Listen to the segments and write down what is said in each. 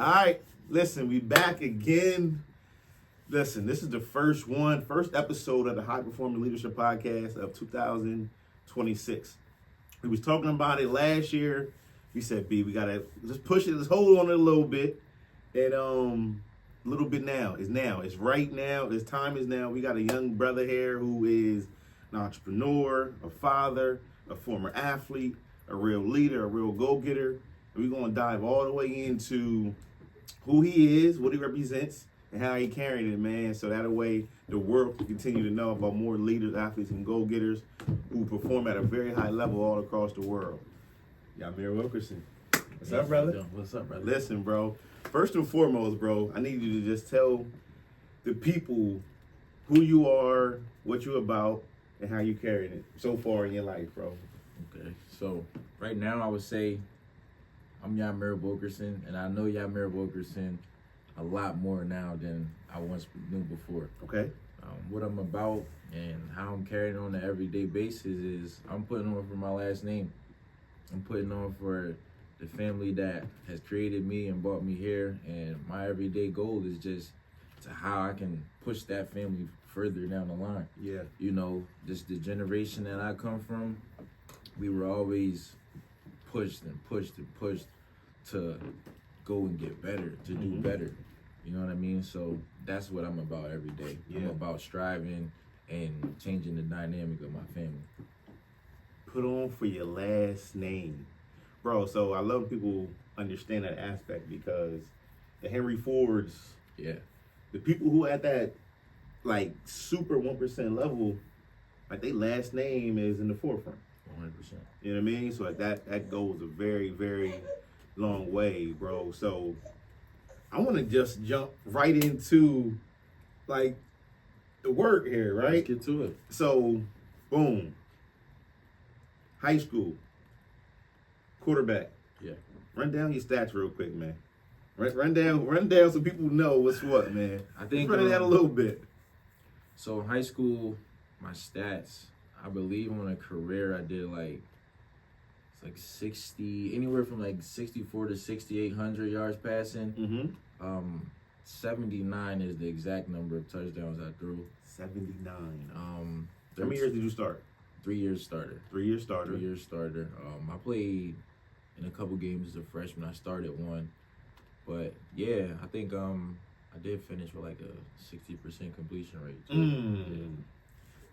right, listen, we back again. Listen, this is the first episode of the High Performing Leadership Podcast of 2026. We was talking about it last year. We said, B, we gotta just push it, let's hold on it a little bit. And a little bit now. It's right now. This time is now. We got a young brother here who is an entrepreneur, a father, a former athlete, a real leader, a real go-getter. And we're gonna dive all the way into who he is, what he represents, and how he carried it, man. So that way the world can continue to know about more leaders, athletes, and go-getters who perform at a very high level all across the world. Yahmir Wilkerson. What's up, brother? What's up, brother? Listen, bro. First and foremost, bro, I need you to just tell the people who you are, what you're about, and how you carried it so far in your life, bro. Okay, so right now I would say I'm Yahmir Wilkerson, and I know Yahmir Wilkerson a lot more now than I once knew before. Okay. What I'm about and how I'm carrying on an everyday basis is I'm putting on for my last name. I'm putting on for the family that has created me and brought me here, and my everyday goal is just to how I can push that family further down the line. Yeah. You know, just the generation that I come from, we were always pushed and pushed and pushed to go and get better, to do better. You know what I mean? So that's what I'm about every day. Yeah. I'm about striving and changing the dynamic of my family. Put on for your last name. Bro, so I love people understand that aspect because the Henry Fords, Yeah. the people who at that like super 1% level, like their last name is in the forefront. 100%. You know what I mean? So that goes a very, very long way, bro. So I want to just jump right into like the work here, right? Let's get to it. So, boom. High school. Quarterback. Yeah. Run down your stats real quick, man. Run down so people know what's what, man. I think run it down a little bit. So in high school, my stats, I believe on a career I did like 60, anywhere from like 64 to 6,800 yards passing. 79 is the exact number of touchdowns I threw. 79. How 13 many years did you start? 3 years starter. 3 years starter. 3 years starter. I played in a couple games as a freshman. I started one. But yeah, I think I did finish with like a 60% completion rate. So, yeah.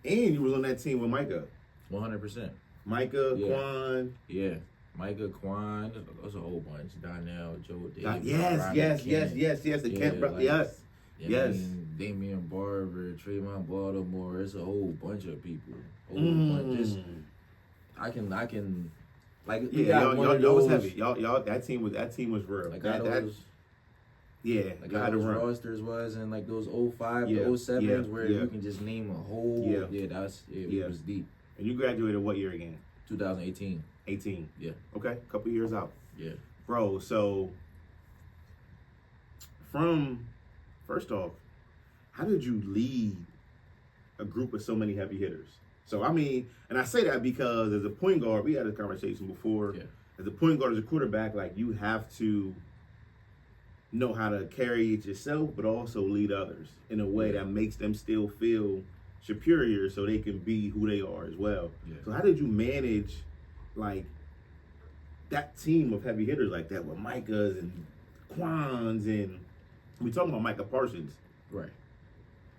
And you was on that team with Micah. 100%. Micah, Yeah. Quan. Yeah. Micah, Quan, there's a whole bunch. Donnell, Joe Davis. Yes. The Yeah, camp, like, yes. Yeah, Yes. I mean, Damian Barber, Trayvon Baltimore. It's a whole bunch of people. Whole bunch. Just, I can like we Yeah, got one of y'all was those- heavy. Y'all that team was real. Like that, those, yeah, like you how had to those run. rosters was and like those 05 Yeah, to 07s yeah, where yeah. you can just name a whole Yeah. it was deep. And you graduated what year again? 2018. 18. Yeah. Okay, a couple years out. Yeah. Bro, so first off, how did you lead a group of so many heavy hitters? So, I mean, and I say that because as a point guard, we had a conversation before. Yeah. As a point guard, as a quarterback, like you have to know how to carry it yourself, but also lead others in a way that makes them still feel superior so they can be who they are as well. Yeah. So how did you manage like that team of heavy hitters like that with Micahs and Quans and we talking about Micah Parsons Right.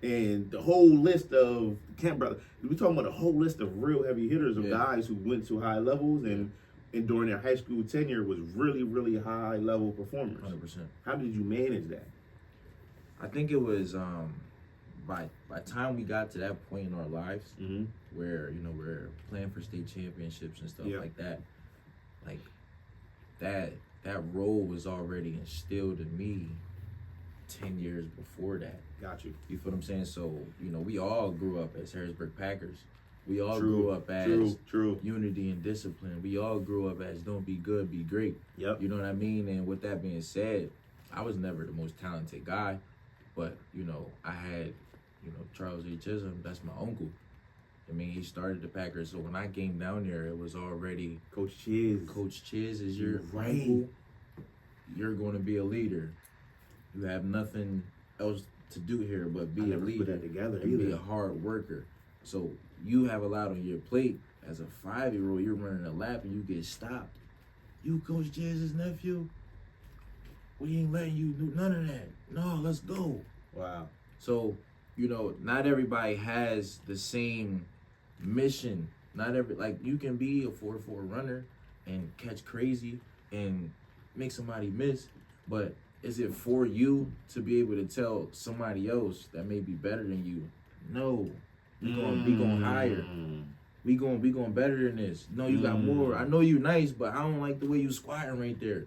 and the whole list of Camp Brother. We talking about a whole list of real heavy hitters of guys who went to high levels and during their high school tenure was really, really high level performers. 100%. How did you manage that? I think it was by time we got to that point in our lives where, you know, we're playing for state championships and stuff like that, like that role was already instilled in me 10 years before that. Got you. You feel what I'm saying? So, you know, we all grew up as Harrisburg Packers. We all True, grew up as true. unity and discipline. We all grew up as don't be good, be great. Yep. You know what I mean? And with that being said, I was never the most talented guy, but, you know, I had, you know, Charles A. Chisholm, that's my uncle. I mean, he started the Packers, so when I came down there, it was already Coach Chiz. Coach Chiz is your Right. uncle. you're going to be a leader. You have nothing else to do here but be a leader put that together and be a hard worker. So you have a lot on your plate. As a 5-year-old, you're running a lap and you get stopped. You Coach Jazz's nephew? We ain't letting you do none of that. No, let's go. Wow. So, you know, not everybody has the same mission. You can be a 4-4 runner and catch crazy and make somebody miss, but is it for you to be able to tell somebody else that may be better than you? No. We going higher. We going better than this. No, you got more. I know you nice, but I don't like the way you squatting right there.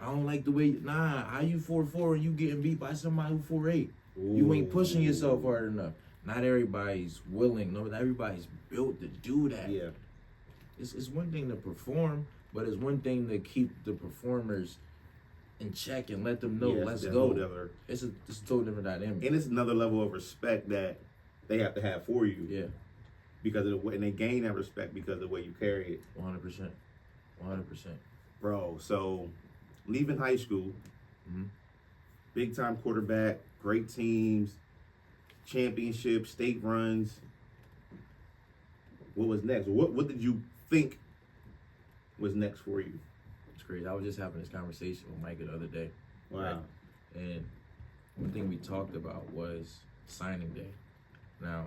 I don't like the way how you 4'4" and you getting beat by somebody who 4'8". You ain't pushing yourself hard enough. Not everybody's willing. No, not everybody's built to do that. Yeah. It's one thing to perform, but it's one thing to keep the performers in check and let them know, let's go. It's a totally different dynamic. And it's another level of respect that they have to have for you. Yeah. Because of the way, and they gain that respect because of the way you carry it. 100%. Bro, so leaving high school, big time quarterback, great teams, championships, state runs. What was next? What did you think was next for you? It's crazy. I was just having this conversation with Micah the other day. Wow. Right? And one thing we talked about was signing day. Now,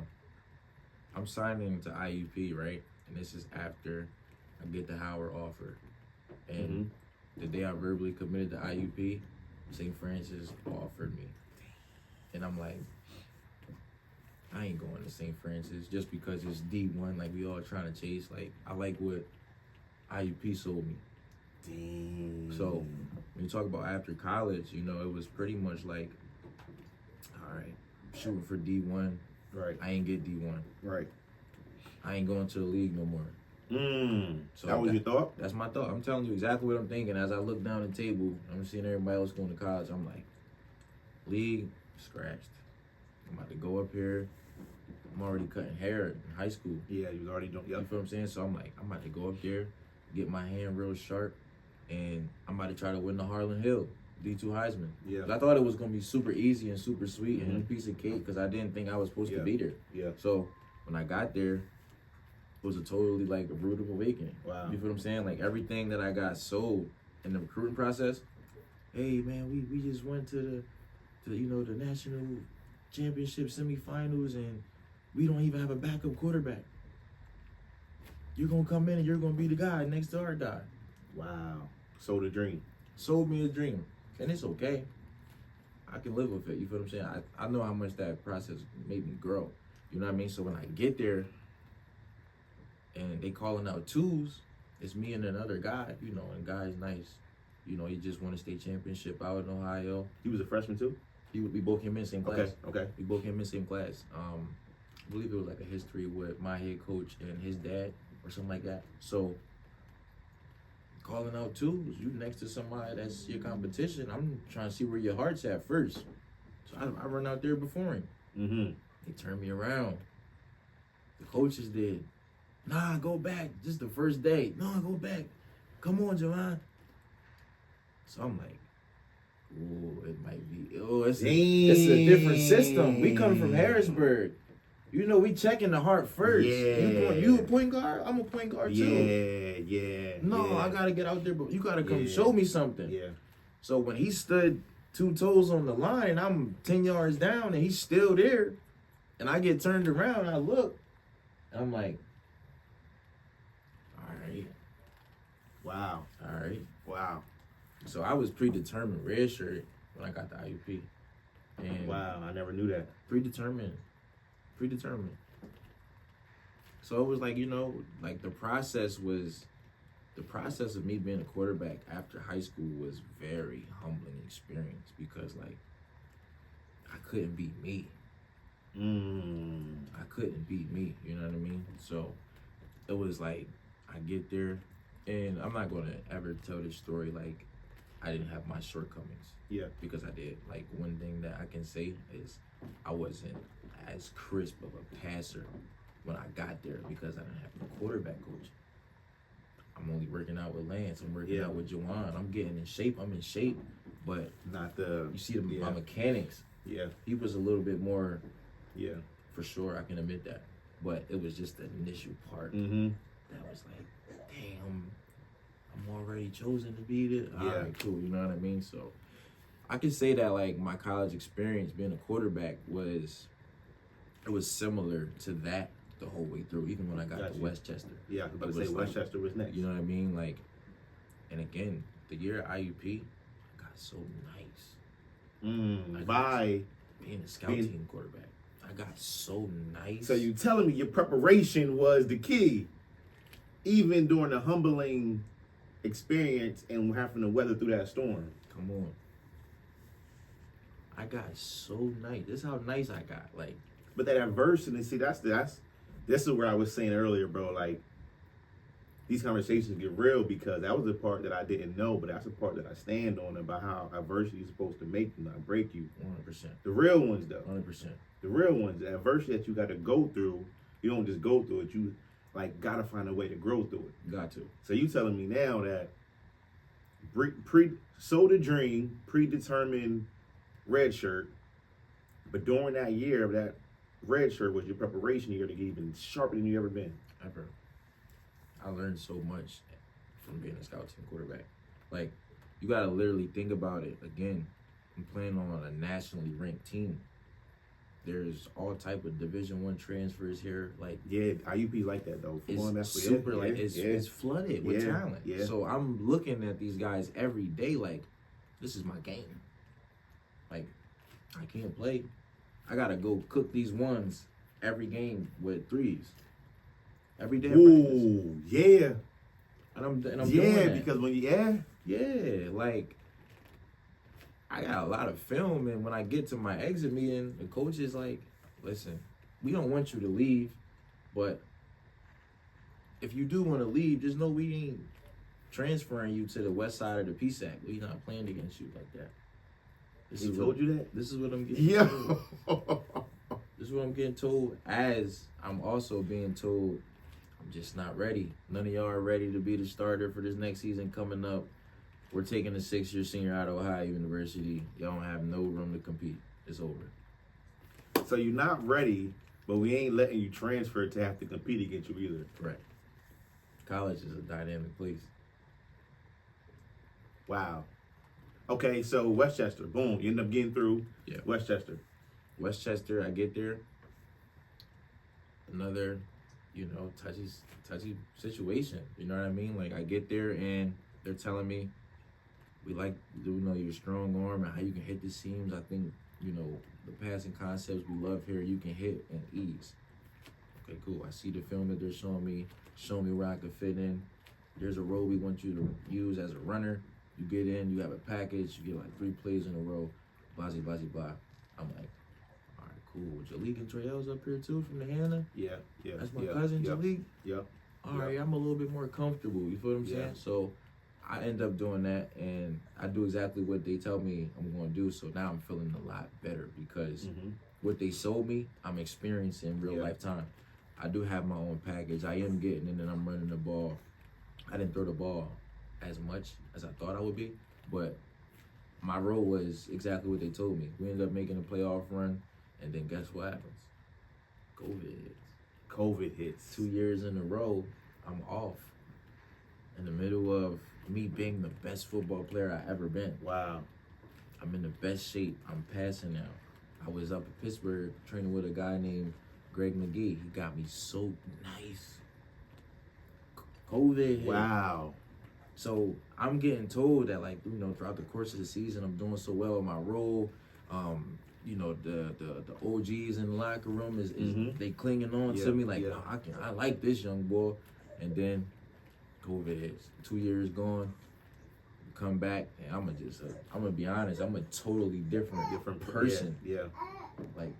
I'm signing to IUP, right? And this is after I get the Howard offer. And the day I verbally committed to IUP, St. Francis offered me. And I'm like, I ain't going to St. Francis just because it's D1, like we all trying to chase. Like, I like what IUP sold me. Dang. So, when you talk about after college, you know, it was pretty much like, all right, shooting for D1. Right. I ain't get D1. Right. I ain't going to the league no more. So that was your thought? That's my thought. I'm telling you exactly what I'm thinking. As I look down the table, I'm seeing everybody else going to college. I'm like, league, scratched. I'm about to go up here. I'm already cutting hair in high school. Yeah, you was already doing. Yep. You feel what I'm saying? So I'm like, I'm about to go up there, get my hand real sharp, and I'm about to try to win the Harlan Hill D2 Heisman. Yeah. I thought it was going to be super easy and super sweet and a piece of cake because I didn't think I was supposed to be there. Yeah. So when I got there, it was a totally like a brutal awakening. Wow. You feel what I'm saying? Like everything that I got sold in the recruiting process. Hey man, we just went to the national championship semifinals and we don't even have a backup quarterback. You're gonna come in and you're gonna be the guy next to our guy. Wow. Sold a dream. Sold me a dream. And it's okay. I can live with it. You feel what I'm saying? I know how much that process made me grow. You know what I mean? So when I get there and they calling out twos, it's me and another guy, you know, and guy's nice. You know, he just won a state championship out in Ohio. He was a freshman too? We both came in the same class. Okay. We both came in the same class. I believe it was like a history with my head coach and his dad or something like that. So calling out twos, you next to somebody that's your competition, I'm trying to see where your heart's at first. So I run out there before him. They turned me around. The coaches did. Nah, go back. This is the first day. No, go back. Come on, Javon. So I'm like, oh, it might be. Oh, it's a different system. We come from Harrisburg. You know, we checking the heart first. Yeah. You a point guard? I'm a point guard too. Yeah. No, I gotta get out there, but you gotta come show me something. Yeah. So when he stood 2 toes on the line and I'm 10 yards down and he's still there, and I get turned around and I look, and I'm like, all right. Wow. All right. Wow. So I was predetermined, red shirt, when I got the IUP. And wow, I never knew that. Predetermined. So it was like, you know, like the process of me being a quarterback after high school was very humbling experience because like I couldn't beat me. I couldn't beat me, you know what I mean? So it was like I get there and I'm not gonna ever tell this story like I didn't have my shortcomings. Yeah. Because I did. Like one thing that I can say is I wasn't as crisp of a passer when I got there because I didn't have a quarterback coach. I'm only working out with Lance. I'm working out with Jawan. I'm getting in shape. I'm in shape, but not the. You see my mechanics. Yeah. He was a little bit more. Yeah. For sure, I can admit that. But it was just the initial part that was like, damn, I'm already chosen to be the. All right, cool. You know what I mean? So I can say that like my college experience being a quarterback was similar to that the whole way through, even when I got to Westchester. Yeah, I was about to say Westchester was next. You know what I mean? Like, and again, the year at IUP, I got so nice. By being a scout team quarterback. I got so nice. So you telling me your preparation was the key, even during the humbling experience and having to weather through that storm. Come on. I got so nice. This is how nice I got. Like, but that adversity, see, this is where I was saying earlier, bro. Like, these conversations get real because that was the part that I didn't know, but that's the part that I stand on about how adversity is supposed to make you, not break you. 100%. The real ones, though. 100%. The real ones, the adversity that you got to go through, you don't just go through it. You, like, got to find a way to grow through it. Got to. So you telling me now that sold a dream, predetermined red shirt, but during that year of that red shirt was your preparation year to get even sharper than you ever been. Ever. I learned so much from being a scout team quarterback. Like, you got to literally think about it. Again, I'm playing on a nationally ranked team. There's all type of Division I transfers here. Like, yeah, IUP like that though. It's super like it's flooded with talent. Yeah. So I'm looking at these guys every day like, this is my game. Like, I can't play. I gotta go cook these ones every game with threes. Every day. Ooh, yeah. And I'm doing that. Because when like, I got a lot of film, and when I get to my exit meeting, the coach is like, listen, we don't want you to leave, but if you do want to leave, just know we ain't transferring you to the west side of the PSAC. We're not playing against you like that. He told you that? This is what I'm getting told. This is what I'm getting told, as I'm also being told I'm just not ready. None of y'all are ready to be the starter for this next season coming up. We're taking a 6-year senior out of Ohio University. Y'all don't have no room to compete. It's over. So you're not ready, but we ain't letting you transfer to have to compete against you either. Correct. College is a dynamic place. Wow. Okay, so Westchester, boom, you end up getting through. Yeah. Westchester, I get there. Another, touchy situation. You know what I mean? Like, I get there and they're telling me, we like, your strong arm and how you can hit the seams. I think, the passing concepts we love here, you can hit and ease. Okay, cool. I see the film that they're showing me where I can fit in. There's a role we want you to use as a runner. You get in, you have a package, you get like 3 plays in a row, blah, blah, blah. I'm like, all right, cool. Jalik and Trael's up here too from the Hannah? Yeah. That's my cousin, Jalik? Yep. All right, I'm a little bit more comfortable, you feel what I'm saying? So I end up doing that, and I do exactly what they tell me I'm going to do. So now I'm feeling a lot better because what they sold me, I'm experiencing in real life time. I do have my own package. I am getting in and I'm running the ball. I didn't throw the ball as much as I thought I would be, but my role was exactly what they told me. We ended up making a playoff run, and then guess what happens? COVID hits. 2 years in a row, I'm off. In the middle of me being the best football player I ever been. Wow. I'm in the best shape. I'm passing now. I was up in Pittsburgh training with a guy named Greg McGee. He got me so nice. COVID hit. Wow. So I'm getting told that, like, throughout the course of the season, I'm doing so well in my role. The OGs in the locker room is they clinging on to me like, oh, I like this young boy. And then COVID hits. 2 years gone. Come back, and I'm gonna be honest, I'm a totally different person. Yeah. Like,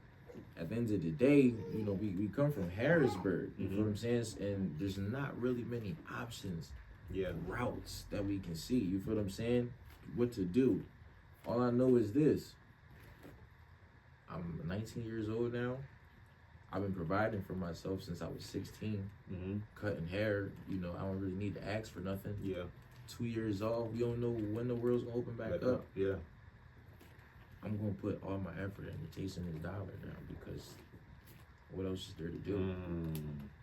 at the end of the day, we come from Harrisburg, you know what I'm saying? And there's not really many options, routes that we can see, you feel what I'm saying? What to do. All I know is this. I'm 19 years old now. I've been providing for myself since I was 16, cutting hair. You know, I don't really need to ask for nothing. Yeah. 2 years off, we don't know when the world's gonna open back up. Yeah. I'm gonna put all my effort into chasing this dollar down because what else is there to do?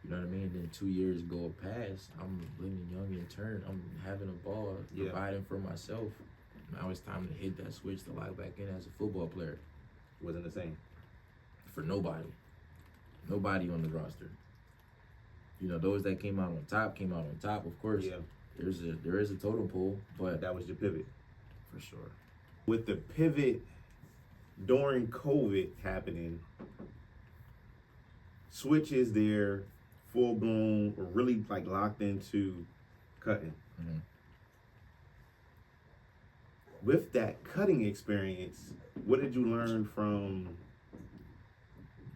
You know what I mean? Then 2 years go past. I'm living young in turn. I'm having a ball, providing for myself. Now it's time to hit that switch to lock back in as a football player. Wasn't the same for nobody. Nobody on the roster. You know, those that came out on top. Of course, there is a totem pole, but that was your pivot for sure. With the pivot during COVID happening, Switch is there, full blown, or really like locked into cutting. With that cutting experience, what did you learn from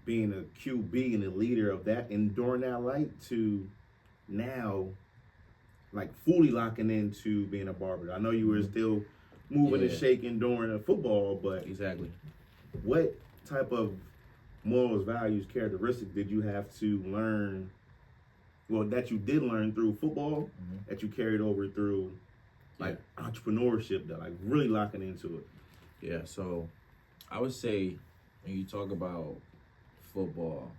being a QB and a leader of that, and during that light to now, like fully locking into being a barber? I know you were still moving and shaking during the football, but exactly, what type of morals, values, characteristics did you have to learn? Well, that you did learn through football, that you carried over through like entrepreneurship, that like really locking into it. Yeah, so I would say when you talk about football,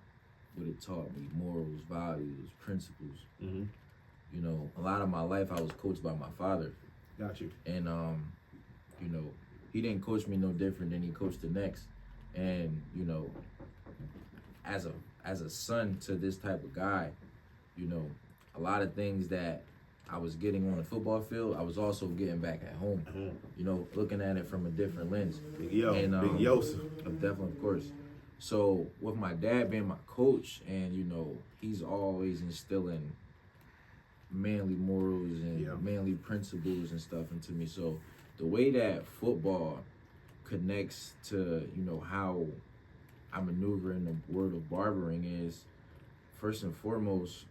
what it taught me, morals, values, principles. You know, a lot of my life I was coached by my father. Got you. And you know, he didn't coach me no different than he coached the next. And you know, as a son to this type of guy, you know, a lot of things that I was getting on the football field, I was also getting back at home. You know, looking at it from a different lens. Big Yosef. Definitely, of course. So with my dad being my coach, and you know, he's always instilling manly morals and manly principles and stuff into me. So the way that football connects to, you know, how I maneuver in the world of barbering is, first and foremost,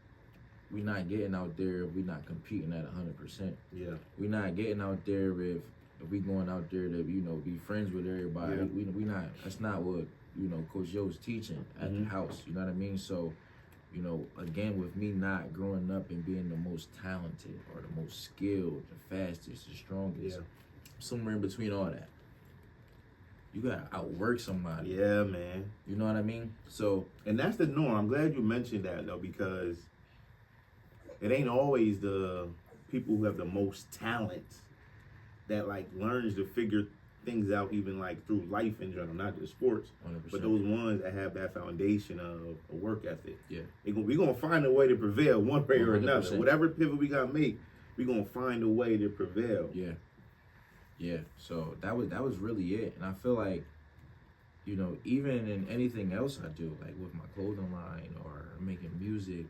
we're not getting out there if we're not competing at 100%. Yeah. We're not getting out there if we going out there to, you know, be friends with everybody. We not, that's not what, you know, Coach Yo's teaching at the house. You know what I mean? So, you know, again, with me not growing up and being the most talented or the most skilled, the fastest, the strongest, somewhere in between all that. You gotta outwork somebody. Yeah, man. You know what I mean? So, and that's the norm. I'm glad you mentioned that though, because it ain't always the people who have the most talent that like learns to figure things out, even like through life in general, not just sports, 100%. but those ones that have that foundation of a work ethic. Yeah, we're gonna find a way to prevail one way or 100%. another. Whatever pivot we gotta make, we're gonna find a way to prevail. Yeah. So that was really it, and I feel like, you know, even in anything else I do, like with my clothing line or making music,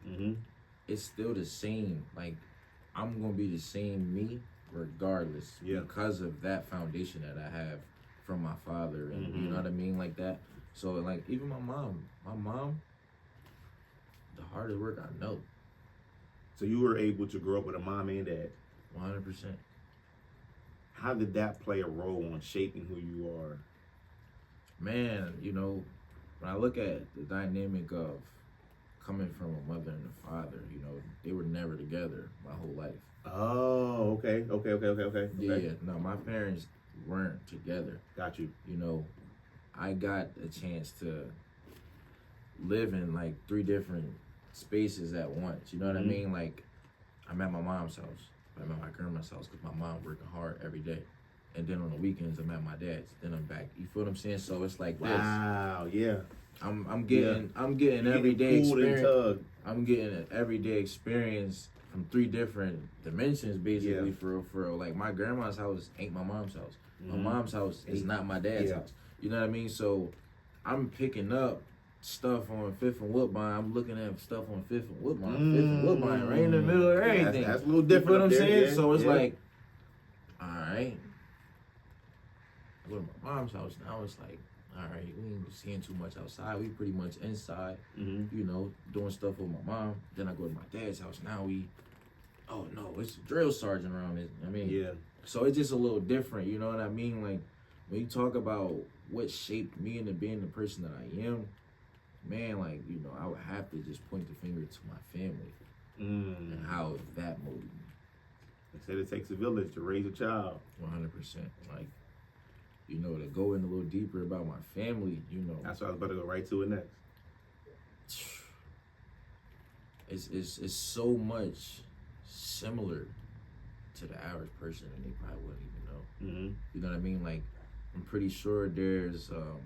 it's still the same. Like, I'm gonna be the same me regardless, because of that foundation that I have from my father, and you know what I mean, like that. So like even my mom, the hardest work I know. So you were able to grow up with a mom and dad. 100%. How did that play a role on shaping who you are? Man, you know, when I look at the dynamic of coming from a mother and a father, you know, they were never together my whole life. Oh, okay. Yeah, no, my parents weren't together. Got you. You know, I got a chance to live in like 3 different spaces at once. You know what I mean? Like, I'm at my mom's house. I'm at my grandma's house because my mom working hard every day. And then on the weekends, I'm at my dad's. Then I'm back. You feel what I'm saying? So it's like this. Wow, yeah. I'm getting everyday experience. I'm getting an everyday experience from 3 different dimensions, basically. For real. Like, my grandma's house ain't my mom's house. My mom's house is not my dad's house. You know what I mean? So I'm picking up stuff on 5th and Woodbine. I'm looking at stuff on 5th and Woodbine. 5th and Woodbine, right in the middle of everything. That's a little different. You know what I'm saying? Yeah, so it's like, all right. I go to my mom's house now. It's like, all right, we ain't seeing too much outside. We pretty much inside, you know, doing stuff with my mom. Then I go to my dad's house. Now oh no, it's a drill sergeant around it. I mean, so it's just a little different. You know what I mean? Like, when you talk about what shaped me into being the person that I am, man, like, you know, I would have to just point the finger to my family and how that molded me. They said it takes a village to raise a child. 100%. Like, you know, to go in a little deeper about my family, you know. That's what I was about to go right to it next. It's so much similar to the average person, and they probably wouldn't even know. You know what I mean? Like, I'm pretty sure there's a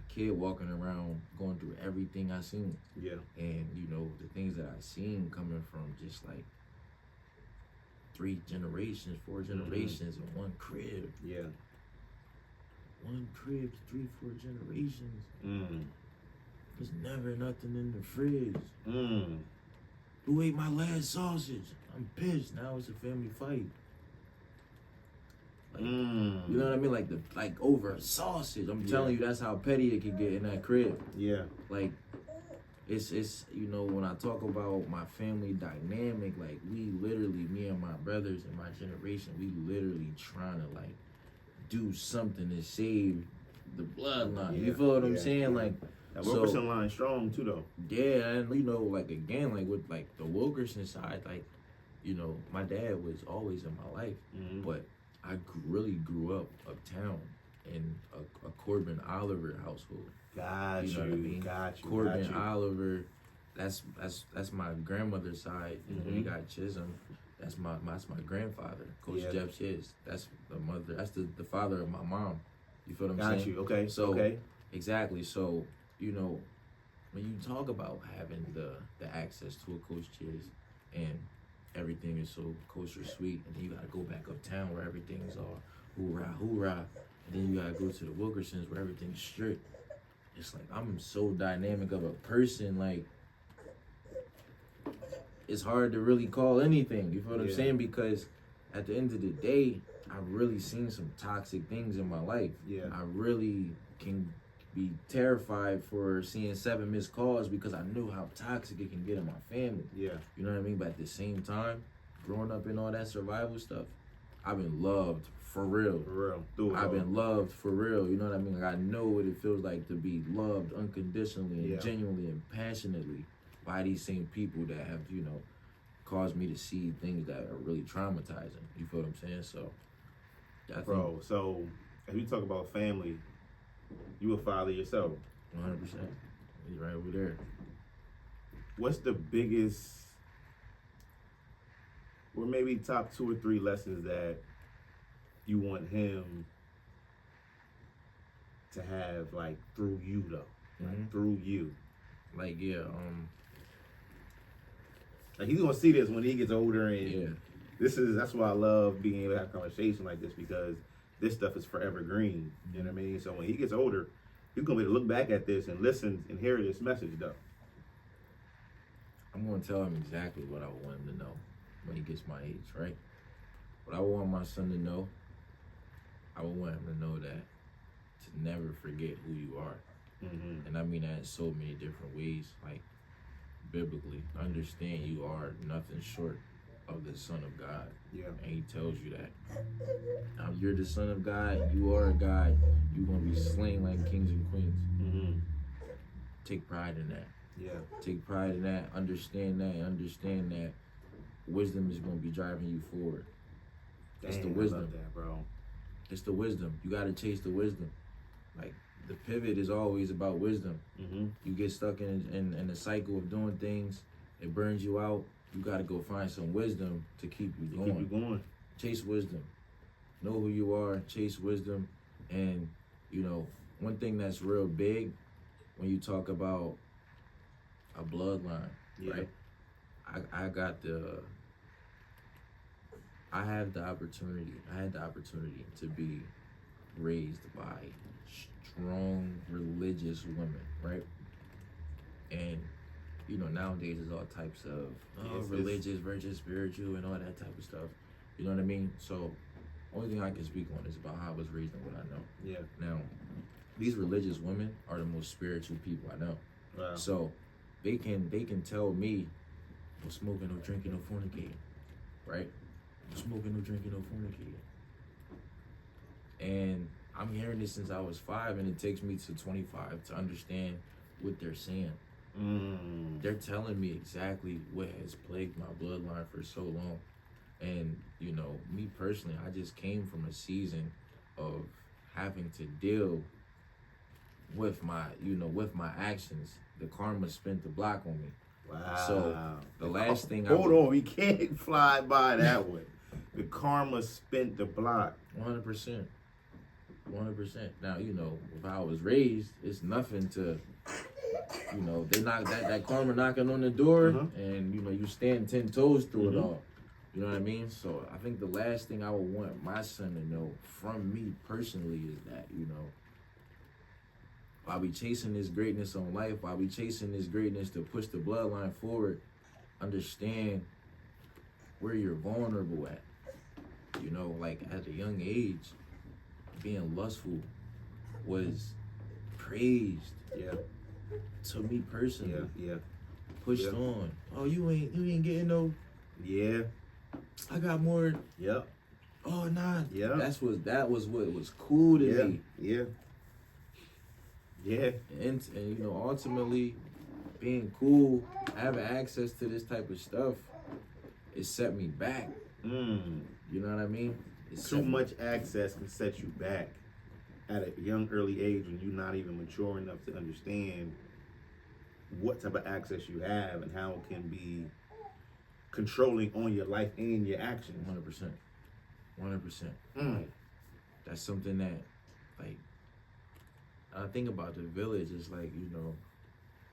kid walking around going through everything I seen. Yeah. And, you know, the things that I seen coming from just like 3 generations, 4 generations in one crib. Yeah. One crib, 3, 4 generations. There's never nothing in the fridge. Who ate my last sausage? I'm pissed. Now it's a family fight. Like, you know what I mean? Like over a sausage. I'm telling you, that's how petty it can get in that crib. Yeah. Like, it's you know, when I talk about my family dynamic, like, we literally, me and my brothers and my generation, we literally trying to like do something to save the bloodline. You feel what I'm saying? Like, that Wilkerson line strong too, though. Yeah, and you know, like, again, like with like the Wilkerson side, like, you know, my dad was always in my life, but I really grew up uptown in a Corbin Oliver household. Got you. Know what I mean? Got you. Corbin Oliver, that's my grandmother's side. And then you got Chisholm. That's my grandfather, Coach Jeff Chiz. That's the mother. That's the father of my mom. You feel what I'm saying? Got you. Okay. So exactly. So, you know, when you talk about having the access to a Coach Chiz and everything is so kosher sweet, and then you gotta go back uptown where everything is all hoorah, hoorah, and then you gotta go to the Wilkersons where everything's strict. It's like, I'm so dynamic of a person, like, it's hard to really call anything, you feel what I'm saying? Because at the end of the day, I've really seen some toxic things in my life. I really can be terrified for seeing 7 missed calls because I knew how toxic it can get in my family. You know what I mean? But at the same time, growing up in all that survival stuff, I've been loved for real. I've been loved for real. You know what I mean? Like, I know what it feels like to be loved unconditionally and genuinely and passionately by these same people that have, you know, caused me to see things that are really traumatizing. You feel what I'm saying? So, so as we talk about family, you a father yourself. 100%. He's right over there. What's the biggest, or maybe top 2 or 3 lessons that you want him to have, like, through you, though? Like, through you. Like, like, he's gonna see this when he gets older, and that's why I love being able to have a conversation like this, because this stuff is forever green. You know what I mean? So when he gets older, he's gonna be able to look back at this and listen and hear this message, though. I'm gonna tell him exactly what I want him to know when he gets my age, right? What I want my son to know, I would want him to know that to never forget who you are. And I mean that in so many different ways. Like, biblically, understand you are nothing short of the Son of God. And he tells you that. Now, you're the Son of God, you are a God, you're gonna be slain like kings and queens. Take pride in that. Take pride in that, understand that wisdom is gonna be driving you forward. It's the wisdom. I love that, bro. It's the wisdom. You gotta chase the wisdom. Like, the pivot is always about wisdom. You get stuck in the cycle of doing things, it burns you out. You gotta go find some wisdom to keep you going. Chase wisdom. Know who you are, chase wisdom. And, you know, one thing that's real big when you talk about a bloodline, right? I had the opportunity to be raised by strong religious women, right? And, you know, nowadays there's all types of religious versus spiritual and all that type of stuff. You know what I mean? So, only thing I can speak on is about how I was raised and what I know. Now, these religious women are the most spiritual people I know. So, they can tell me, no smoking, no drinking, no fornicating, right? No smoking, no drinking, no fornicating. And I'm hearing this since I was 5, and it takes me to 25 to understand what they're saying. They're telling me exactly what has plagued my bloodline for so long. And, you know, me personally, I just came from a season of having to deal with my, you know, with my actions. The karma spent the block on me. Wow. So the last thing Hold on, we can't fly by that one. The karma spent the block. 100%. 100%. Now, you know, if I was raised, it's nothing to, you know, they knock that karma knocking on the door, and, you know, you stand 10 toes through it all. You know what I mean? So I think the last thing I would want my son to know from me personally is that, you know, while we chasing this greatness on life, while we chasing this greatness to push the bloodline forward, understand where you're vulnerable at. You know, like at a young age, being lustful was praised. Yeah. To me personally. Yeah. Pushed on. Oh, you ain't getting no. Yeah. I got more. Yep. Oh nah. Yeah. That was what was cool to me. Yeah. Yeah. And you know, ultimately being cool, having access to this type of stuff, it set me back. You know what I mean? Too much access can set you back at a young, early age when you're not even mature enough to understand what type of access you have and how it can be controlling on your life and your actions. 100%. That's something that, like, I think about the village. It's like, you know,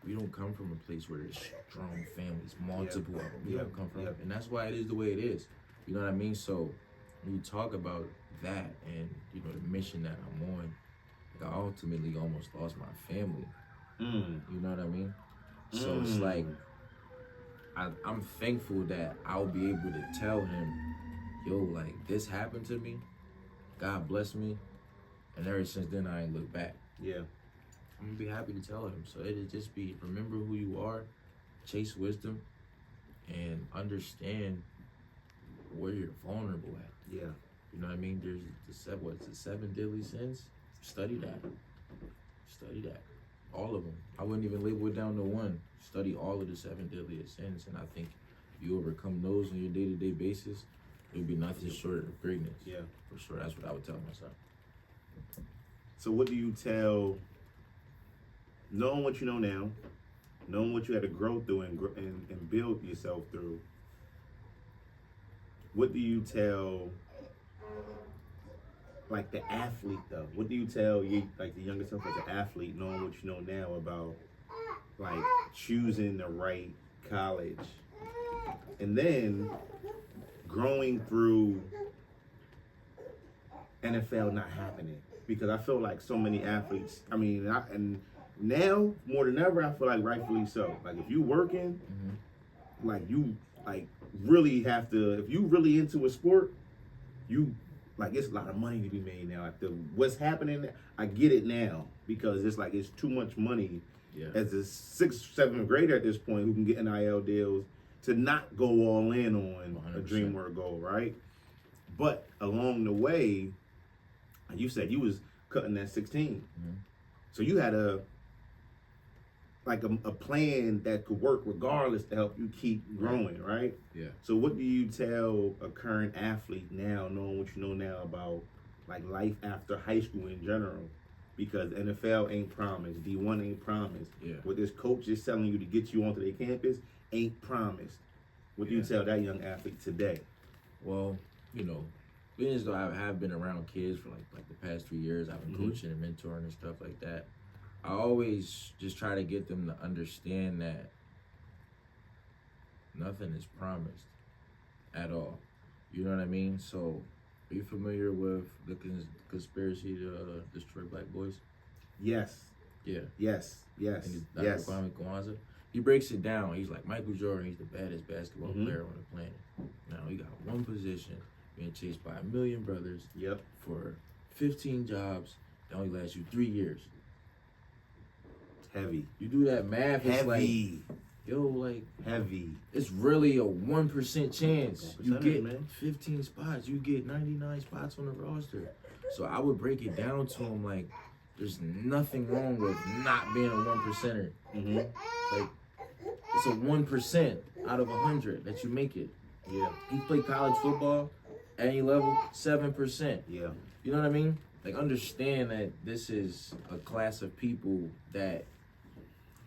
we don't come from a place where there's strong families, multiple of them. We don't come from, and that's why it is the way it is. You know what I mean? So when you talk about that and, you know, the mission that I'm on, like, I ultimately almost lost my family. You know what I mean? So it's like, I'm thankful that I'll be able to tell him, yo, like, this happened to me. God bless me. And ever since then, I ain't looked back. Yeah. I'm gonna be happy to tell him. So it'll just be, remember who you are, chase wisdom, and understand where you're vulnerable at. Yeah. You know what I mean? There's the 7 deadly sins. Study that. All of them. I wouldn't even label it down to one. Study all of the 7 deadliest sins, and I think if you overcome those on your day-to-day basis, it'll be nothing short of greatness. Yeah. For sure. That's what I would tell myself. So what do you tell, knowing what you know now, knowing what you had to grow through and build yourself through, what do you tell, like, the athlete though? What do you tell you, like, the younger self as an athlete, knowing what you know now about, like, choosing the right college, and then growing through NFL not happening? Because I feel like so many athletes, and now more than ever, I feel like rightfully so. Like, if you working, like, you like really have to, if you really into a sport, you, like, it's a lot of money to be made now. Like, what's happening, I get it now, because it's like, it's too much money as a 6th, 7th grader at this point who can get NIL deals to not go all in on 100%. A dream or a goal, right? But along the way, you said you was cutting at 16. So you had a plan that could work regardless to help you keep growing, right? Yeah. So what do you tell a current athlete now, knowing what you know now about, like, life after high school in general? Because NFL ain't promised, D1 ain't promised. Yeah. What this coach is telling you to get you onto their campus ain't promised. What do you tell that young athlete today? Well, you know, being as though I have been around kids for like the past 3 years, I've been coaching and mentoring and stuff like that. I always just try to get them to understand that nothing is promised at all. You know what I mean? So, are you familiar with the conspiracy to destroy black boys? Yes. Yeah. Yes. Dr. Kwame Kwanzaa. He breaks it down. He's like, Michael Jordan, he's the baddest basketball player on the planet. Now, he got one position, being chased by 1 million brothers for 15 jobs that only last you 3 years. Heavy. You do that math, it's heavy. Like, yo, like, heavy. It's really a 1% chance. You get 15 spots. You get 99 spots on the roster. So I would break it down to him like, there's nothing wrong with not being a 1%er. Like, it's a 1% out of 100 that you make it. Yeah. You play college football at any level, 7%. Yeah. You know what I mean? Like, understand that this is a class of people that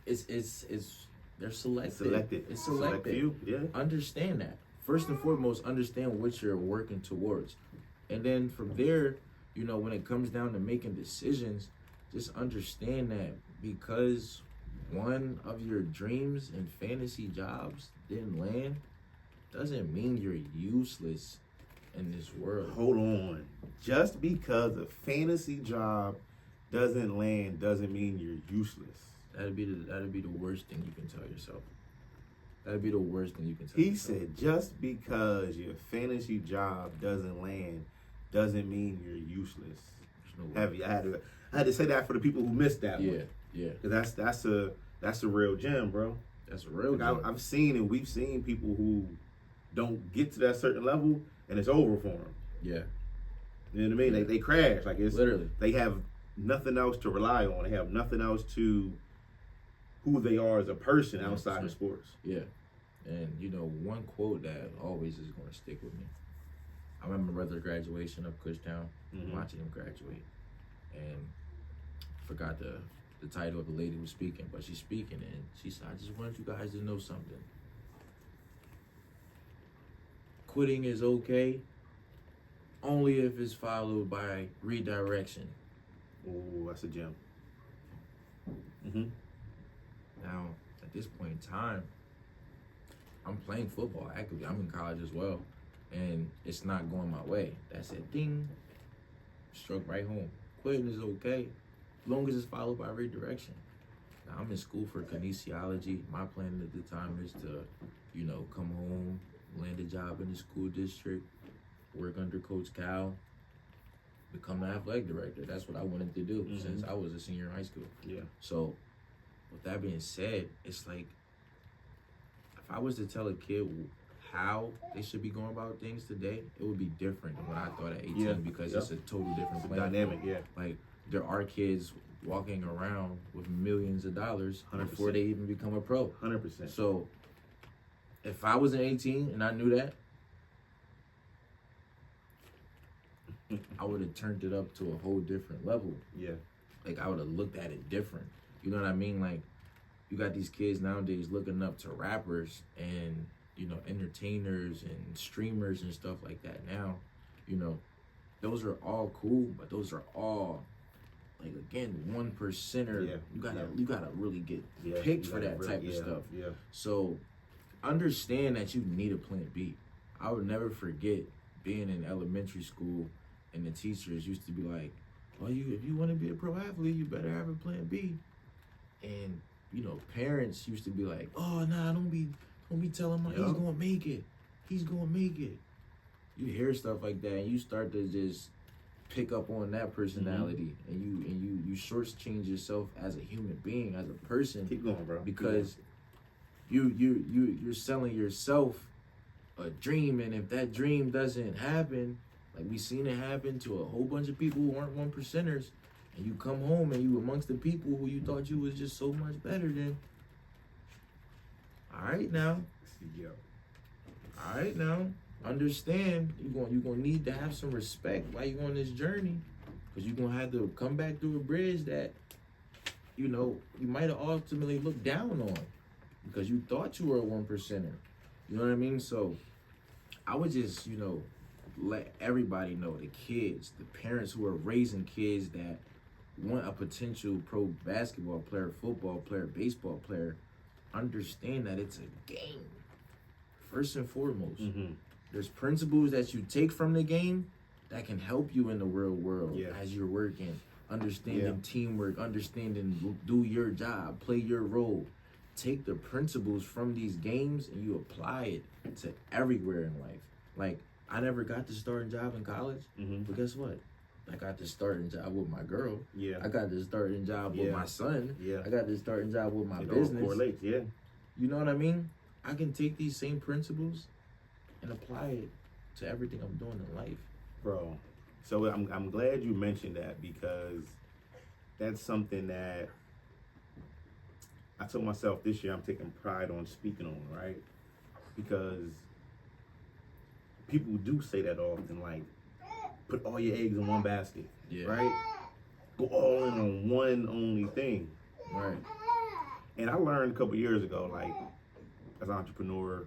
they're selected. It's selected. Select few. Yeah. Understand that. First and foremost, understand what you're working towards. And then from there, you know, when it comes down to making decisions, just understand that because one of your dreams and fantasy jobs didn't land, doesn't mean you're useless in this world. Hold on. Just because a fantasy job doesn't land doesn't mean you're useless. That'd be the worst thing you can tell yourself. That'd be the worst thing you can tell He yourself. said just because your fantasy job doesn't land doesn't mean you're useless. No way. I had to say that for the people who missed that one. Yeah. Cause that's a real gem, bro. That's a real Like gem. I've seen and we've seen people who don't get to that certain level and it's over for them. Yeah. You know what I mean? Yeah. They crash. Like it's Literally. They have nothing else to rely on. They have nothing else to who they are as a person outside of sports. Yeah. And, you know, one quote that always is going to stick with me. I remember my brother's graduation of Kushtown, watching him graduate. And forgot the title of the lady who was speaking, but she's speaking and she said, I just want you guys to know something. Quitting is okay only if it's followed by redirection. Oh, that's a gem. Now, at this point in time, I'm playing football actively. I'm in college as well, and it's not going my way. That's it. Ding. Struck right home. Quitting is okay, as long as it's followed by redirection. Now, I'm in school for kinesiology. My plan at the time is to, you know, come home, land a job in the school district, work under Coach Cal, become the athletic director. That's what I wanted to do since I was a senior in high school. Yeah. So, with that being said, it's like, if I was to tell a kid how they should be going about things today, it would be different than what I thought at 18 because it's a total different plan. Dynamic, yeah. Like, there are kids walking around with millions of dollars 100%. before they even become a pro. 100%. So, if I was an 18 and I knew that, I would have turned it up to a whole different level. Yeah. Like, I would have looked at it different. You know what I mean? Like, you got these kids nowadays looking up to rappers and, you know, entertainers and streamers and stuff like that now. You know, those are all cool, but those are all, like, again, 1%er. Yeah. You gotta really get Yeah. picked for that type of stuff. Yeah. So, understand that you need a plan B. I would never forget being in elementary school and the teachers used to be like, well, if you want to be a pro athlete, you better have a plan B. And, you know, parents used to be like, oh, nah, don't be telling him he's gonna make it. He's gonna make it. You hear stuff like that and you start to just pick up on that personality and you shortchange yourself as a human being, as a person. Keep going, bro. Because you're selling yourself a dream, and if that dream doesn't happen, like we seen it happen to a whole bunch of people who weren't 1%ers, and you come home and you amongst the people who you thought you was just so much better than. All right now, understand you're gonna need to have some respect while you're on this journey, because you're gonna have to come back through a bridge that, you know, you might have ultimately looked down on because you thought you were a 1%er. You know what I mean? So I would just, you know, let everybody know, the kids, the parents who are raising kids that want a potential pro basketball player, football player, baseball player, understand that it's a game. First and foremost, there's principles that you take from the game that can help you in the real world as you're working. Understanding teamwork, understanding do your job, play your role. Take the principles from these games and you apply it to everywhere in life. Like, I never got the starting job in college, but guess what? I got the starting job with my girl. Yeah. I got the starting job with my son. Yeah. I got the starting job with my It business. all correlates, yeah. You know what I mean? I can take these same principles and apply it to everything I'm doing in life. Bro, so I'm glad you mentioned that, because that's something that I told myself this year I'm taking pride on speaking on, right? Because people do say that often, like, put all your eggs in one basket, right? Go all in on one only thing. Right. And I learned a couple years ago, like, as an entrepreneur,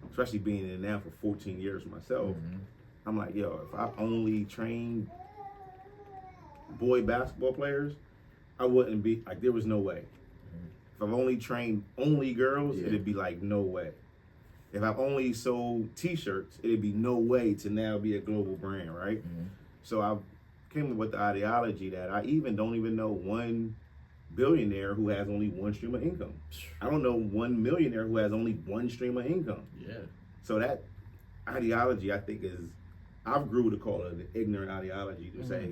especially being in it now for 14 years myself, I'm like, yo, if I only trained boy basketball players, I wouldn't be, like, there was no way. If I've only trained only girls, it'd be like, no way. If I've only sold t-shirts, it'd be no way to now be a global brand, right? So I came up with the ideology that I don't even know one billionaire who has only one stream of income. I don't know one millionaire who has only one stream of income. So that ideology, I think, I've grew to call it an ignorant ideology to say,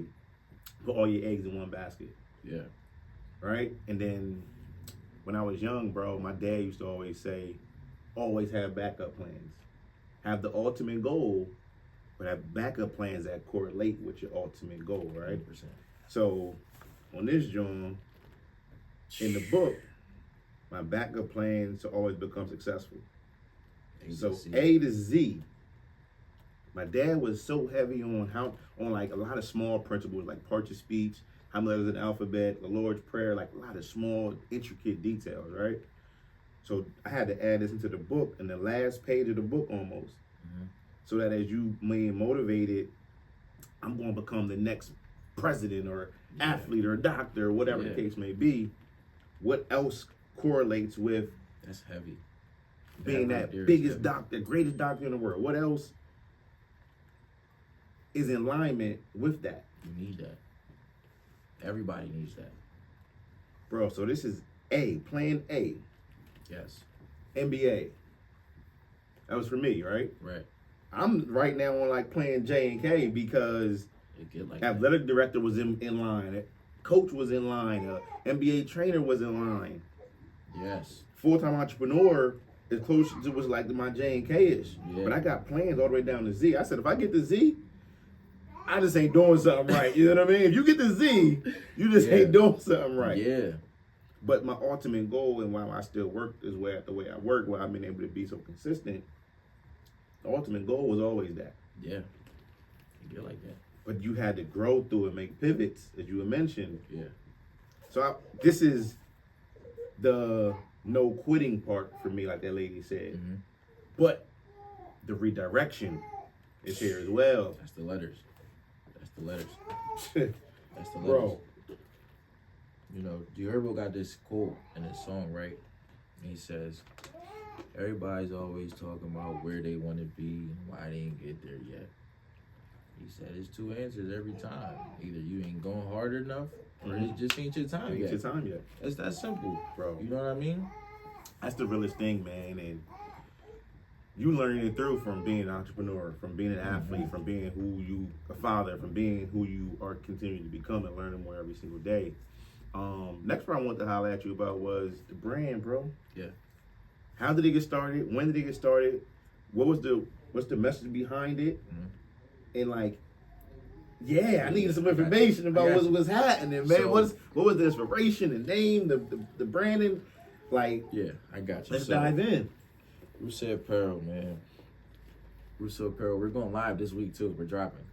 put all your eggs in one basket. Right? And then when I was young, bro, my dad used to always say, always have backup plans. Have the ultimate goal, but have backup plans that correlate with your ultimate goal, right? 100%. So on this joint, in the book, my backup plans to always become successful. So A to Z. My dad was so heavy on like a lot of small principles, like parts of speech, how many letters in the alphabet, the Lord's Prayer, like a lot of small, intricate details, right? So I had to add this into the book, in the last page of the book almost, so that as you being motivated, I'm going to become the next president or athlete or doctor or whatever the case may be. What else correlates with that's heavy being that biggest doctor, greatest doctor in the world? What else is in alignment with that? You need that. Everybody needs that. Bro, so this is plan A. Yes. NBA. That was for me, right? Right. I'm right now on like plan J and K because athletic director was in line, coach was in line, NBA trainer was in line. Yes. Full-time entrepreneur is close to was like my J and K-ish. But I got plans all the way down to Z. I said, if I get to Z, I just ain't doing something right. You know what I mean? If you get to Z, you just ain't doing something right. Yeah. But my ultimate goal, and why I still work the way I work, why I've been able to be so consistent, the ultimate goal was always that. Yeah. You get like that. But you had to grow through and make pivots, as you had mentioned. Yeah. So this is the no quitting part for me, like that lady said. But the redirection is here as well. That's the letters. That's the letters. That's the letters. Bro. You know, Yahmir got this quote in his song, right? And he says, everybody's always talking about where they want to be and why they ain't get there yet. He said, there's two answers every time. Either you ain't going hard enough, or it just ain't your time yet. Ain't your time yet. It's that simple, bro. You know what I mean? That's the realest thing, man. And you learning it through from being an entrepreneur, from being an athlete, from being a father, from being who you are continuing to become and learning more every single day. Next part I want to holler at you about was the brand, bro. Yeah. How did it get started? When did it get started? What's the message behind it? And like, I needed some information about what was happening, man. So, what was the inspiration, the name, the branding? Like, I got you. Let's dive in. RUSE Apparel, man. RUSE Apparel. We're going live this week too. We're dropping.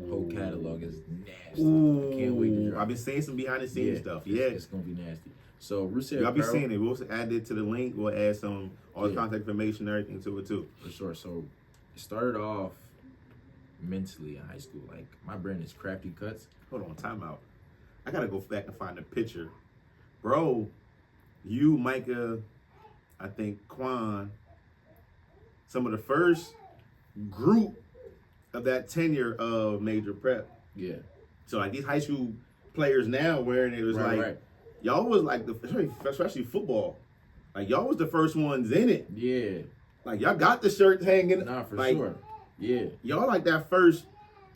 Whole catalog is nasty. I can't wait to drop. I've been seeing some behind the scenes stuff. It's gonna be nasty. So RUSE Apparel. I'll be seeing it. We'll also add it to the link. We'll add all the contact information and everything to it too. For sure. So it started off mentally in high school. Like, my brand is Crafty Cuts. Hold on, time out. I gotta go back and find a picture. Bro, you, Micah, I think Quan, some of the first group of that tenure of major prep. Yeah. So like these high school players now wearing it was y'all was like especially football. Like y'all was the first ones in it. Yeah. Like y'all got the shirts hanging. Nah, for sure. Yeah. Y'all like that first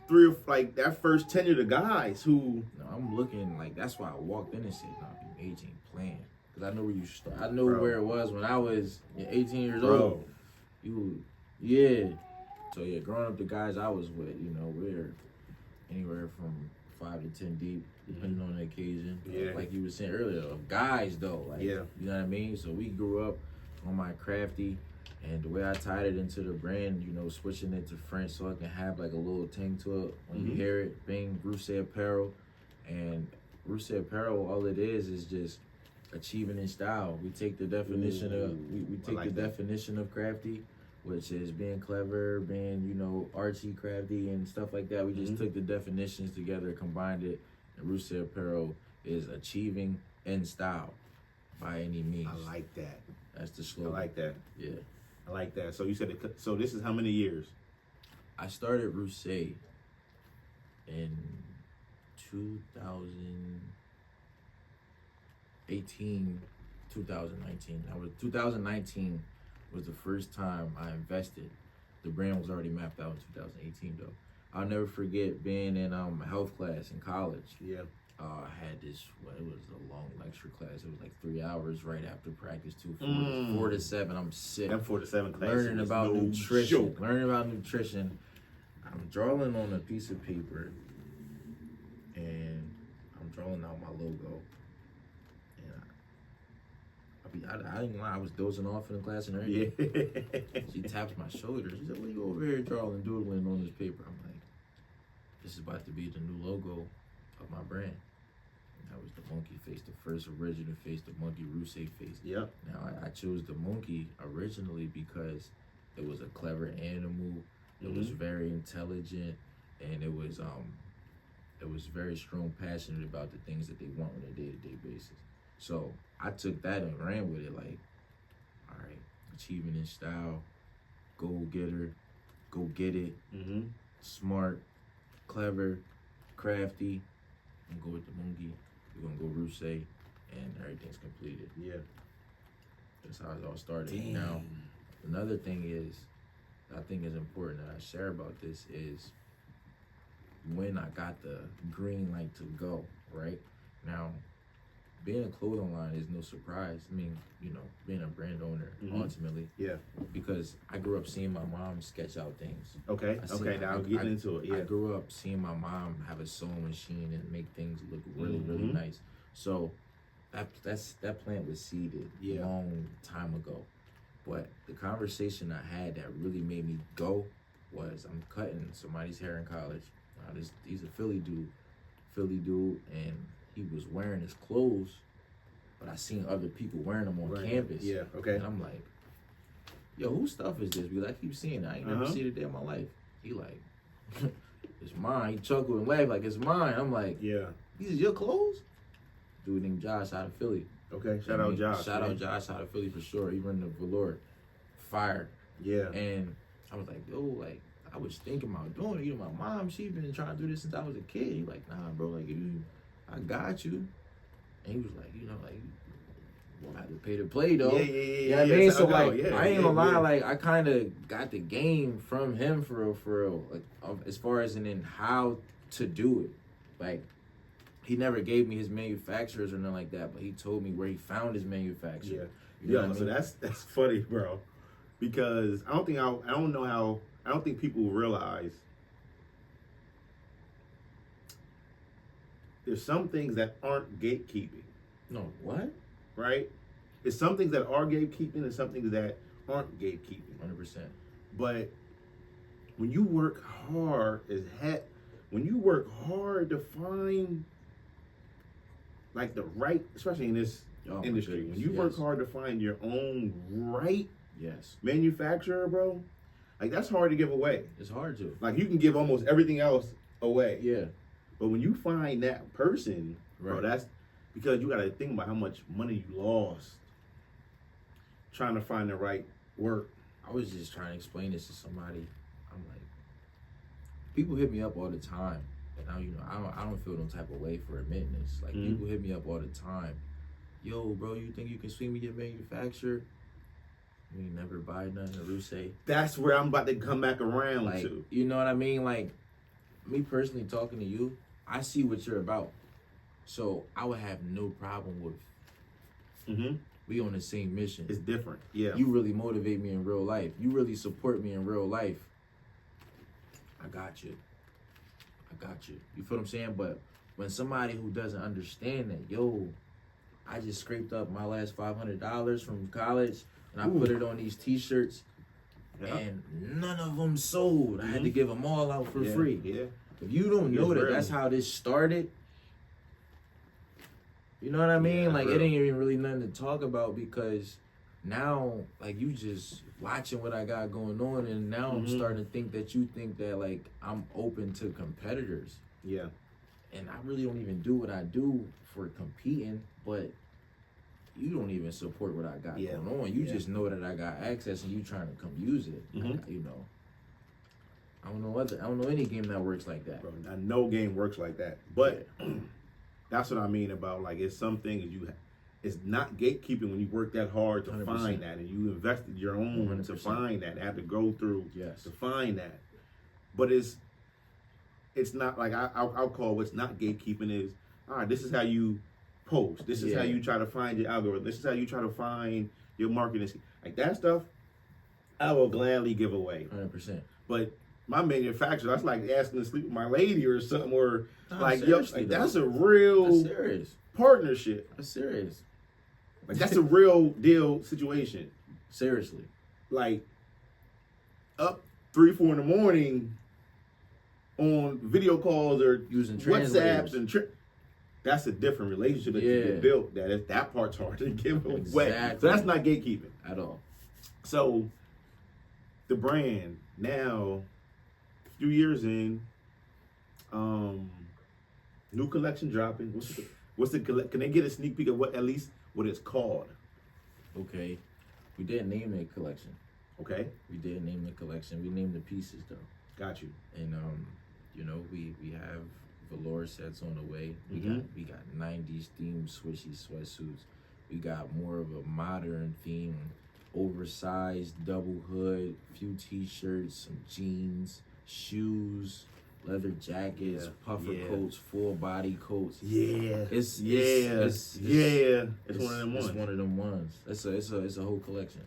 that first tenure of guys who. No, I'm looking like that's why I walked in and said, "No, you age ain't playing." Because I know where you start. I know where it was when I was 18 years old. So growing up, the guys I was with, we're anywhere from 5 to 10 deep, depending on the occasion. Yeah. Like you were saying earlier, of guys though. Like, yeah. You know what I mean? So we grew up on my crafty, and the way I tied it into the brand, you know, switching it to French so I can have like a little ting to it. When you hear it, bing, RUSE apparel. And RUSE apparel, all it is just achieving in style. We take the definition we take like the definition of crafty, which is being clever, being, you know, artsy, crafty, and stuff like that. We just took the definitions together, combined it, and RUSE apparel is achieving in style by any means. I like that. That's the slogan. I like that. Yeah. I like that. So you said so this is how many years? I started RUSE in 2018, 2019. 2019 was the first time I invested. The brand was already mapped out in 2018 though. I'll never forget being in health class in college. Yeah. I had this, it was a long lecture class. It was like 3 hours right after practice, 4 to 7. I'm sick. That 4 to 7 class. Learning about nutrition. Learning about nutrition. I'm drawing on a piece of paper, and I'm drawing out my logo. And I didn't lie, I was dozing off in the class and everything. Yeah. She taps my shoulder. She said, "What are you over here drawing, doodling on this paper?" I'm like, "This is about to be the new logo of my brand." That was the monkey face, the first original face, the monkey RUSE face. Yep. Now I chose the monkey originally because it was a clever animal. It was very intelligent, and it was very strong, passionate about the things that they want on a day-to-day basis. So I took that and ran with it. Like, all right, achievement in style, go getter, go get it, smart, clever, crafty. I'm gonna go with the monkey. We're gonna go RUSE, and everything's completed. Yeah. That's how it all started. Damn. Now, another thing is, I think is important that I share about this is when I got the green light to go, right? Now, being a clothing line is no surprise. I mean, you know, being a brand owner, ultimately. Yeah. Because I grew up seeing my mom sketch out things. Okay. Now getting into it. Yeah. I grew up seeing my mom have a sewing machine and make things look really, really nice. So that plant was seeded a long time ago. But the conversation I had that really made me go was I'm cutting somebody's hair in college. He's a Philly dude, and he was wearing his clothes, but I seen other people wearing them on campus. Yeah, okay. And I'm like, yo, whose stuff is this? Because I keep seeing it. I ain't never seen it a day in my life. He like, it's mine. He chuckled and laughed like, it's mine. I'm like, yeah. These is your clothes? Dude named Josh out of Philly. Okay, shout out Josh. Shout out Josh out of Philly for sure. He run the velour. Fire. Yeah. And I was like, yo, like, I was thinking about doing it. You know, my mom, she been trying to do this since I was a kid. He like, nah, bro, like, I got you. And he was like, you know, like, I have to pay to play though. Yeah. You know what I mean? So like, I ain't gonna lie, like, I kind of got the game from him for real. Like, as far as in how to do it. Like, he never gave me his manufacturers or nothing like that, but he told me where he found his manufacturer. Yeah. You know what I mean? So that's funny, bro. Because I don't think people realize there's some things that aren't gatekeeping. No, what? Right? There's some things that are gatekeeping and some things that aren't gatekeeping. 100%. But when you work hard to find like the right, especially in this industry, when you work hard to find your own right manufacturer, bro, like that's hard to give away. It's hard to. Like you can give almost everything else away. Yeah. But when you find that person, bro, that's because you got to think about how much money you lost trying to find the right work. I was just trying to explain this to somebody. I'm like, people hit me up all the time, and I don't feel no type of way for admitting this. Like people hit me up all the time. Yo, bro, you think you can swing me your manufacturer? You ain't never buy nothing at RUSE. That's where I'm about to come back around to. You know what I mean? Like, me personally talking to you, I see what you're about. So I would have no problem with we on the same mission. It's different. Yeah. You really motivate me in real life. You really support me in real life. I got you. You feel what I'm saying? But when somebody who doesn't understand that, yo, I just scraped up my last $500 from college and I put it on these t-shirts and none of them sold. I had to give them all out for free. Yeah. If you don't know that that's how this started, you know what I mean? Like, it ain't even really nothing to talk about, because now, like, you just watching what I got going on, and now I'm starting to think that you think that, like, I'm open to competitors. Yeah. And I really don't even do what I do for competing, but you don't even support what I got going on. You just know that I got access and you trying to come use it. You know. I don't know any game that works like that. Bro, no game works like that. But that's what I mean about, like, it's something it's not gatekeeping when you work that hard to 100%. find that, and you invested your own 100%. to find that, have to go through Yes. to find that. But it's not like I'll call what's not gatekeeping is, all right, this is how you post. This is how you try to find your algorithm. This is how you try to find your marketing. Like, that stuff, I will gladly give away. 100%. But my manufacturer, that's like asking to sleep with my lady or something, or like, that's a real serious partnership. That's serious. Like, that's a real deal situation. Seriously. Like, up 3, 4 in the morning on video calls or using WhatsApps and that's a different relationship that you get built. That part's hard to give away. So that's not gatekeeping at all. So the brand now, a few years in, new collection dropping. What's the can they get a sneak peek of what it's called? Okay, we didn't name the collection. Okay, we did name the collection. We named the pieces though. Got you. And you know, we have velour sets on the way. We got 90s themed swishy sweatsuits. We got more of a modern theme, oversized double hood, few t-shirts, some jeans, shoes, leather jackets, puffer coats, full body coats. It's one of them ones. It's one of them ones. It's a whole collection.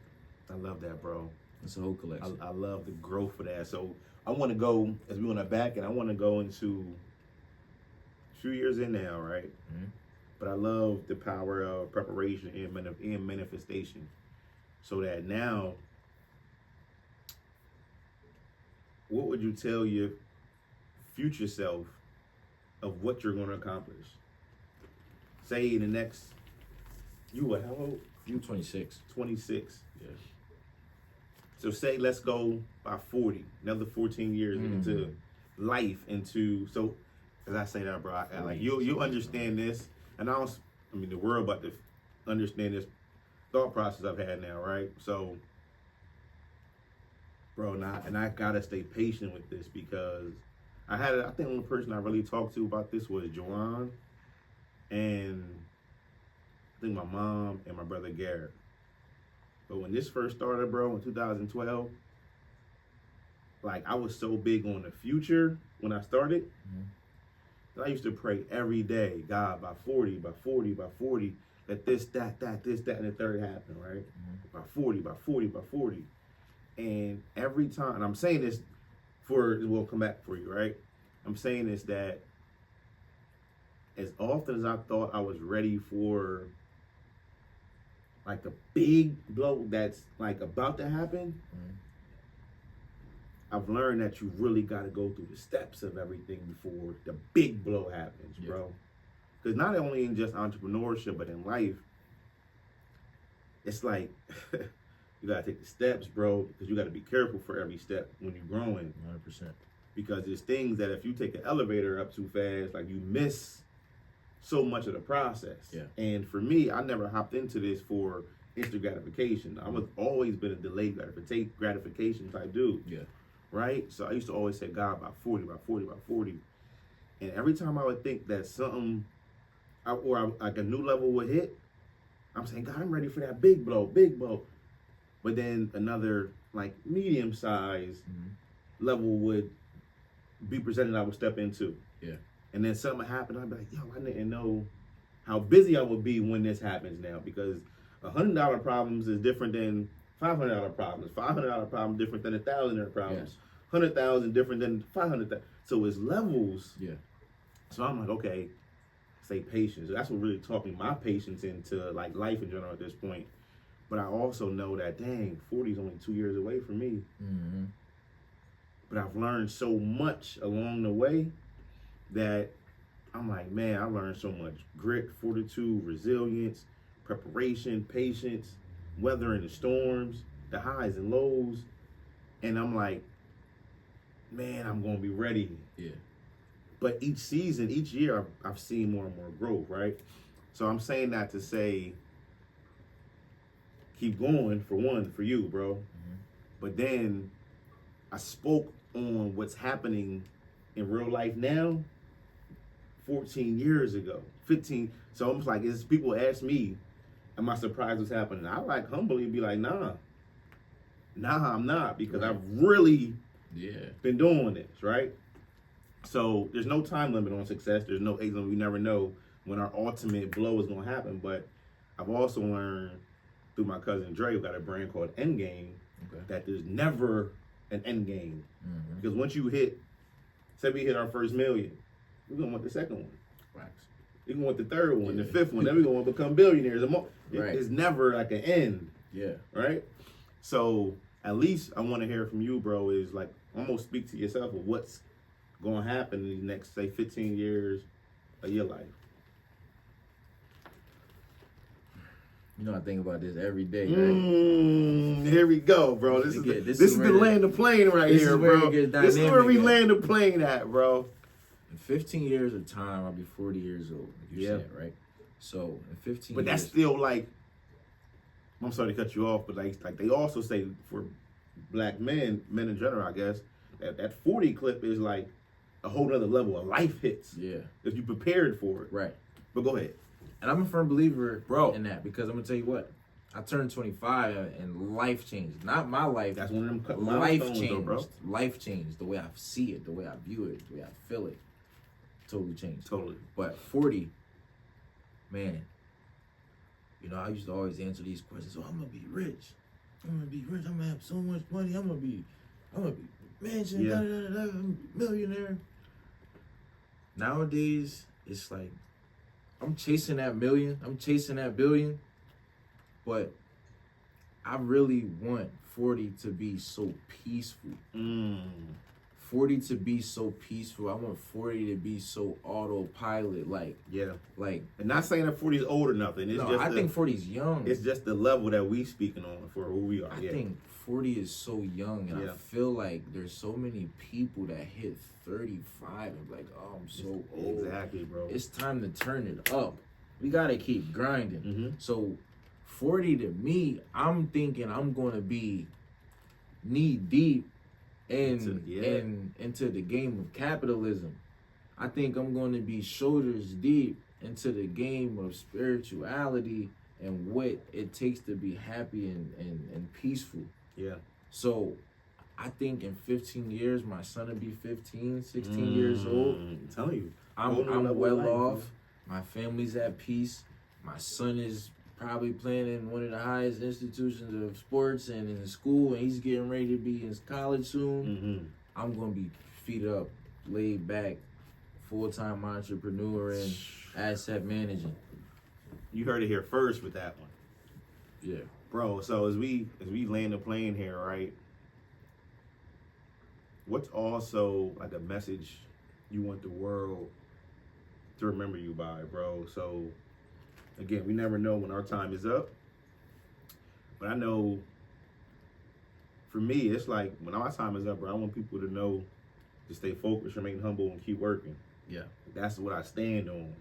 I love that, bro. It's a whole collection. I love the growth of that. So I want to go, as we on the back, and I want to go into a few years in now, right? But I love the power of preparation and manifestation. So that now, what would you tell your future self of what you're going to accomplish? Say in the next, you what, how old? You 26. 26. Yeah. So say, let's go by 40, another 14 years into life, so as I say that, bro, like you understand this, and the world about to understand this thought process I've had now, right? So, bro, I gotta stay patient with this, because I think the only person I really talked to about this was Joanne, and I think my mom and my brother Garrett. But when this first started, bro, in 2012, like, I was so big on the future when I started. I used to pray every day, God, by 40, let this, that, and the third happen, right? By 40. And every time, and I'm saying this we'll come back for you, right? I'm saying this that as often as I thought I was ready for, like, a big blow that's, like, about to happen, I've learned that you really got to go through the steps of everything before the big blow happens, bro. Because not only in just entrepreneurship, but in life, it's like, you got to take the steps, bro, because you got to be careful for every step when you're growing. 100%. Because there's things that if you take an elevator up too fast, like, you miss so much of the process. And for me, I never hopped into this for instant gratification. I was always been a delayed gratification type dude. Right? So I used to always say, God, by 40. And every time I would think that something, like a new level would hit, I'm saying, God, I'm ready for that big blow. But then another, like, medium size level would be presented, I would step into. And then something happened, I'd be like, yo, I didn't know how busy I would be when this happens now, because $100 problems is different than $500 problems. $500 problem different than $1,000 problems. 100,000 different than 500,000. So it's levels So I'm like, okay, say patience. That's what really taught me my patience into like life in general at this point. But I also know that, dang, 40 is only 2 years away from me. Mm-hmm. But I've learned so much along the way that I'm like, man, I learned so much grit, fortitude, resilience, preparation, patience, weathering the storms, the highs and lows. And I'm like, man, I'm going to be ready. Yeah. But each season, each year, I've seen more and more growth, right? So I'm saying that to say, keep going, for one, for you, bro. Mm-hmm. But then I spoke on what's happening in real life now 14 years ago, 15. So I'm like, as people ask me, am I surprised what's happening? I like humbly be like, nah, I'm not, because I've really been doing this, right? So there's no time limit on success. There's no age limit. We never know when our ultimate blow is going to happen. But I've also learned through my cousin Dre, who got a brand called Endgame, that there's never an end game. Mm-hmm. Because once you hit, say we hit our first million, we're going to want the second one. Right. We're going to want the third one, the fifth one. Then we're going to become billionaires. It's never like an end. Yeah. Right? So at least I want to hear from you, bro, is like almost speak to yourself of what's going to happen in these next, say, 15 years of your life. You know, I think about this every day, right? Here we go, bro. This is the land of plane right here, bro. This is where we land the plane at, bro. In 15 years of time, I'll be 40 years old. You said, right? So in 15 but years. That's still like, I'm sorry to cut you off, but like they also say for black men in general, I guess, that 40 clip is like a whole other level of life hits. Yeah. If you prepared for it. Right. But go ahead. And I'm a firm believer, bro, in that, because I'm gonna tell you what, I turned 25 and life changed. Not my life. That's one of them life changed, though, bro. Life changed. The way I see it, the way I view it, the way I feel it, totally changed. Totally. But 40, man, you know, I used to always answer these questions. Oh, I'm gonna be rich. I'm gonna be rich. I'm gonna have so much money. I'm gonna be mansion, millionaire. Nowadays, it's like, I'm chasing that million. I'm chasing that billion. But I really want 40 to be so peaceful. 40 to be so peaceful. I want 40 to be so autopilot. And not saying that 40 is old or nothing. It's I think 40 is young. It's just the level that we speaking on for who we are. I think 40 is so young, and I feel like there's so many people that hit 35 and be like, oh, I'm so old. Exactly, bro. It's time to turn it up. We gotta keep grinding. Mm-hmm. So 40 to me, I'm thinking I'm gonna be knee deep into the game of capitalism. I think I'm gonna be shoulders deep into the game of spirituality and what it takes to be happy and peaceful. Yeah. So I think in 15 years, my son will be 15, 16 years old. I'm telling you. I'm well off. My family's at peace. My son is probably playing in one of the highest institutions of sports and in school, and he's getting ready to be in college soon. Mm-hmm. I'm going to be feet up, laid back, full-time entrepreneur and asset managing. You heard it here first with that one. Yeah. Bro, so as we land the plane here, right? What's also like a message you want the world to remember you by, bro? So again, we never know when our time is up. But I know for me, it's like when our time is up, bro, I want people to know to stay focused, remain humble, and keep working. Yeah. That's what I stand on.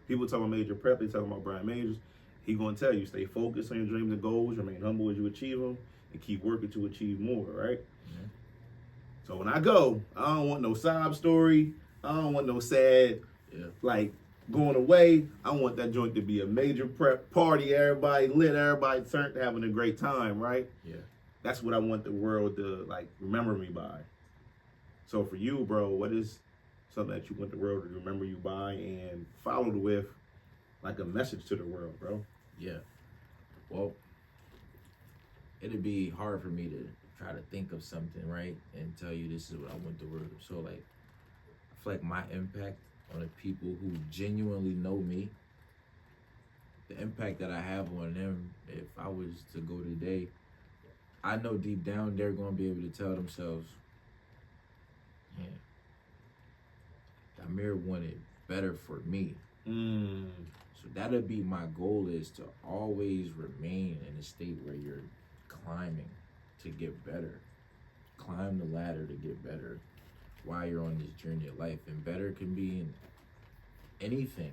People talk about major prep, they talk about Brian Majors. He gonna tell you, stay focused on your dreams and goals, remain humble as you achieve them, and keep working to achieve more, right? Mm-hmm. So when I go, I don't want no sob story. I don't want no sad, like, going away. I want that joint to be a major prep party, everybody lit, everybody turned, having a great time, right? Yeah. That's what I want the world to, like, remember me by. So for you, bro, what is something that you want the world to remember you by and followed with, like, a message to the world, bro? Yeah. Well, it'd be hard for me to try to think of something, right, and tell you this is what I want the world to. So, like, I feel like my impact on the people who genuinely know me, the impact that I have on them. If I was to go today, I know deep down they're going to be able to tell themselves, man, Yahmir wanted better for me. So that'll be my goal, is to always remain in a state where you're climbing to get better. Climb the ladder to get better while you're on this journey of life. And better can be in anything.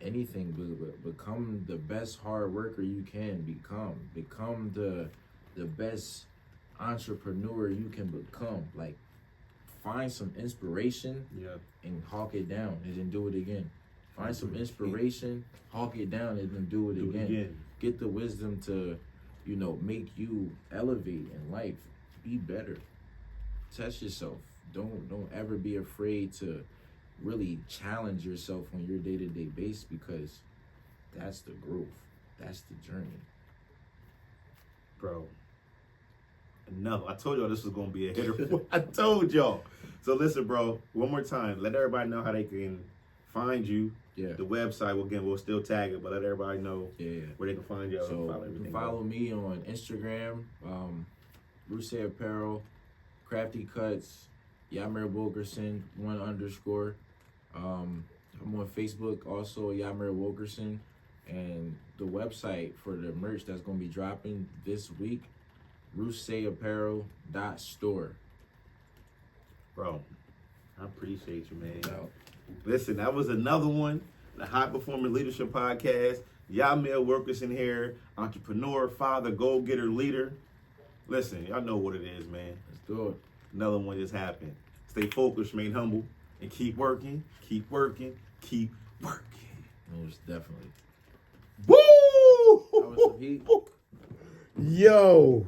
Anything. Become the best hard worker you can become. Become the best entrepreneur you can become. Like, find some inspiration and hawk it down and then do it again. Find some inspiration, hawk it down, and then do it again. Get the wisdom to, make you elevate in life. Be better. Test yourself. Don't ever be afraid to really challenge yourself on your day-to-day basis, because that's the growth. That's the journey. Bro. No, I told y'all this was going to be a hitter. I told y'all. So listen, bro, one more time. Let everybody know how they can find you. Yeah. The website, again, we'll still tag it, but let everybody know where they can find y'all. So you can follow me on Instagram, RUSE Apparel, Crafty Cuts, Yahmir Wilkerson, 1_. I'm on Facebook, also Yahmir Wilkerson, and the website for the merch that's going to be dropping this week, ruseapparel.store. Bro, I appreciate you, man. No. Listen, that was another one, the High Performance Leadership Podcast. Yahmir Wilkerson here, entrepreneur, father, go-getter, leader. Listen, y'all know what it is, man. Let's do it. Another one just happened. Stay focused, remain humble, and keep working, keep working, keep working. Most definitely. Woo! That was some heat. Yo!